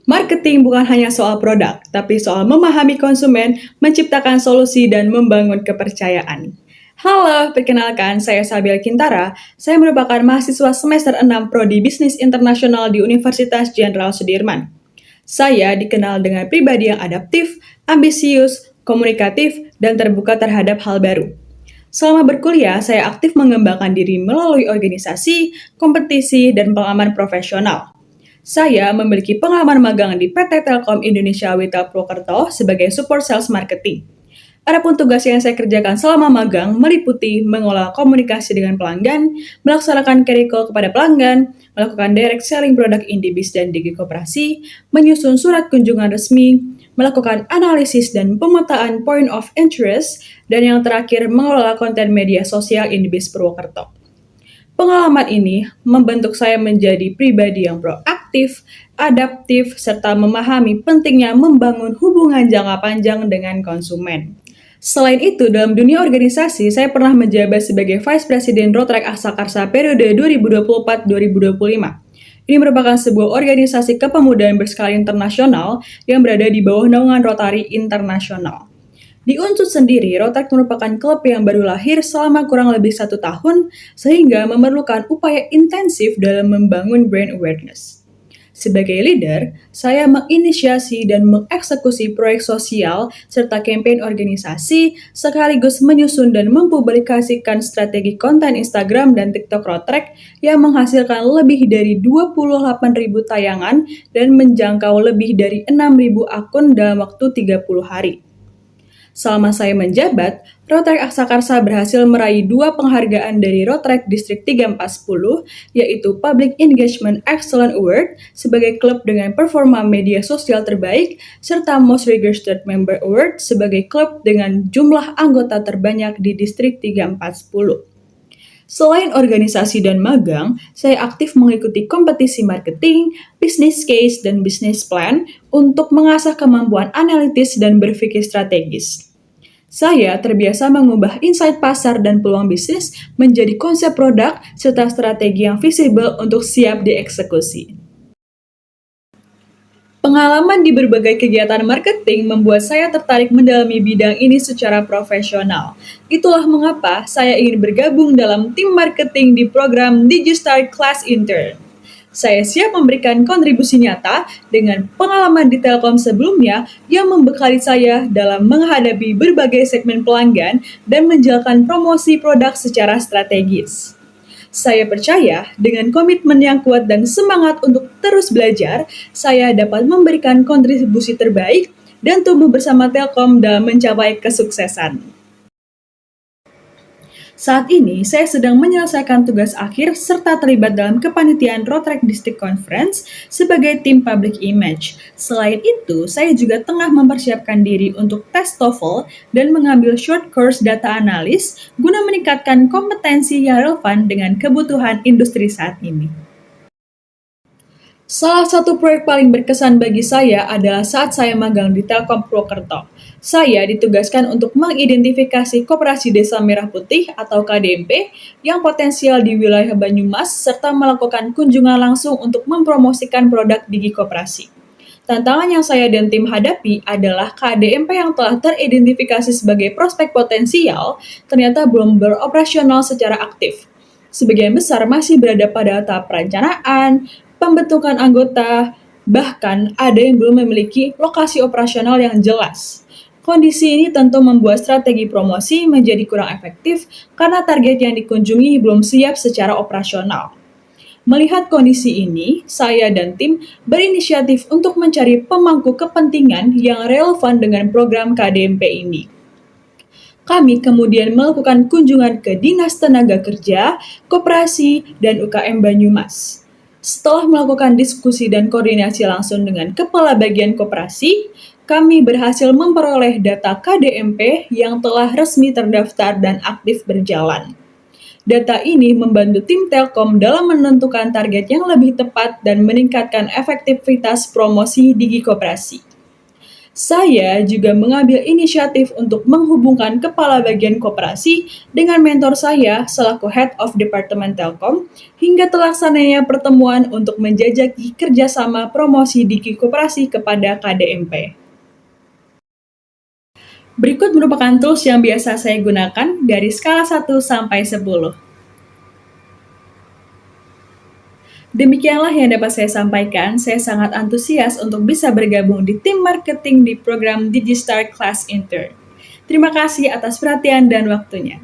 Marketing bukan hanya soal produk, tapi soal memahami konsumen, menciptakan solusi, dan membangun kepercayaan. Halo, perkenalkan saya Sabil Kintara. Saya merupakan mahasiswa semester 6 Prodi Bisnis Internasional di Universitas Jenderal Sudirman. Saya dikenal dengan pribadi yang adaptif, ambisius, komunikatif, dan terbuka terhadap hal baru. Selama berkuliah, saya aktif mengembangkan diri melalui organisasi, kompetisi, dan pengalaman profesional. Saya memiliki pengalaman magang di PT Telkom Indonesia Wita Purwokerto sebagai support sales marketing. Adapun tugas yang saya kerjakan selama magang meliputi mengolah komunikasi dengan pelanggan, melaksanakan carry call kepada pelanggan, melakukan direct selling produk Indibis dan Digi Koperasi, menyusun surat kunjungan resmi, melakukan analisis dan pemetaan point of interest, dan yang terakhir mengelola konten media sosial Indibis Purwokerto. Pengalaman ini membentuk saya menjadi pribadi yang proaktif, adaptif, serta memahami pentingnya membangun hubungan jangka panjang dengan konsumen. Selain itu, dalam dunia organisasi, saya pernah menjabat sebagai Vice President Rotaract Aksakarsa periode 2024-2025. Ini merupakan sebuah organisasi kepemudaan berskala internasional yang berada di bawah naungan Rotary Internasional. Di Unsut sendiri, Rotaract merupakan klub yang baru lahir selama kurang lebih 1 tahun, sehingga memerlukan upaya intensif dalam membangun brand awareness. Sebagai leader, saya menginisiasi dan mengeksekusi proyek sosial serta kampanye organisasi, sekaligus menyusun dan mempublikasikan strategi konten Instagram dan TikTok Rotaract yang menghasilkan lebih dari 28.000 tayangan dan menjangkau lebih dari 6.000 akun dalam waktu 30 hari. Selama saya menjabat, Rotaract Aksakarsa berhasil meraih 2 penghargaan dari Rotaract Distrik 3410, yaitu Public Engagement Excellence Award sebagai klub dengan performa media sosial terbaik, serta Most Registered Member Award sebagai klub dengan jumlah anggota terbanyak di Distrik 3410. Selain organisasi dan magang, saya aktif mengikuti kompetisi marketing, business case, dan business plan untuk mengasah kemampuan analitis dan berpikir strategis. Saya terbiasa mengubah insight pasar dan peluang bisnis menjadi konsep produk serta strategi yang visible untuk siap dieksekusi. Pengalaman di berbagai kegiatan marketing membuat saya tertarik mendalami bidang ini secara profesional. Itulah mengapa saya ingin bergabung dalam tim marketing di program Digistar Class Intern. Saya siap memberikan kontribusi nyata dengan pengalaman di Telkom sebelumnya yang membekali saya dalam menghadapi berbagai segmen pelanggan dan menjalankan promosi produk secara strategis. Saya percaya dengan komitmen yang kuat dan semangat untuk terus belajar, saya dapat memberikan kontribusi terbaik dan tumbuh bersama Telkom dalam mencapai kesuksesan. Saat ini, saya sedang menyelesaikan tugas akhir serta terlibat dalam kepanitiaan Rotaract District Conference sebagai tim public image. Selain itu, saya juga tengah mempersiapkan diri untuk tes TOEFL dan mengambil short course data analis guna meningkatkan kompetensi yang relevan dengan kebutuhan industri saat ini. Salah satu proyek paling berkesan bagi saya adalah saat saya magang di Telkom Purwokerto. Saya ditugaskan untuk mengidentifikasi Koperasi Desa Merah Putih atau KDMP yang potensial di wilayah Banyumas serta melakukan kunjungan langsung untuk mempromosikan produk Digi Koperasi. Tantangan yang saya dan tim hadapi adalah KDMP yang telah teridentifikasi sebagai prospek potensial ternyata belum beroperasional secara aktif. Sebagian besar masih berada pada tahap perencanaan, pembentukan anggota, bahkan ada yang belum memiliki lokasi operasional yang jelas. Kondisi ini tentu membuat strategi promosi menjadi kurang efektif karena target yang dikunjungi belum siap secara operasional. Melihat kondisi ini, saya dan tim berinisiatif untuk mencari pemangku kepentingan yang relevan dengan program KDMP ini. Kami kemudian melakukan kunjungan ke Dinas Tenaga Kerja, Koperasi, dan UKM Banyumas. Setelah melakukan diskusi dan koordinasi langsung dengan Kepala Bagian Koperasi, kami berhasil memperoleh data KDMP yang telah resmi terdaftar dan aktif berjalan. Data ini membantu tim Telkom dalam menentukan target yang lebih tepat dan meningkatkan efektivitas promosi Digi Koperasi. Saya juga mengambil inisiatif untuk menghubungkan kepala bagian koperasi dengan mentor saya selaku Head of Department Telkom hingga terlaksananya pertemuan untuk menjajaki kerjasama promosi di koperasi kepada KDMP. Berikut merupakan tools yang biasa saya gunakan dari skala 1 sampai 10. Demikianlah yang dapat saya sampaikan. Saya sangat antusias untuk bisa bergabung di tim marketing di program DigiStar Class Intern. Terima kasih atas perhatian dan waktunya.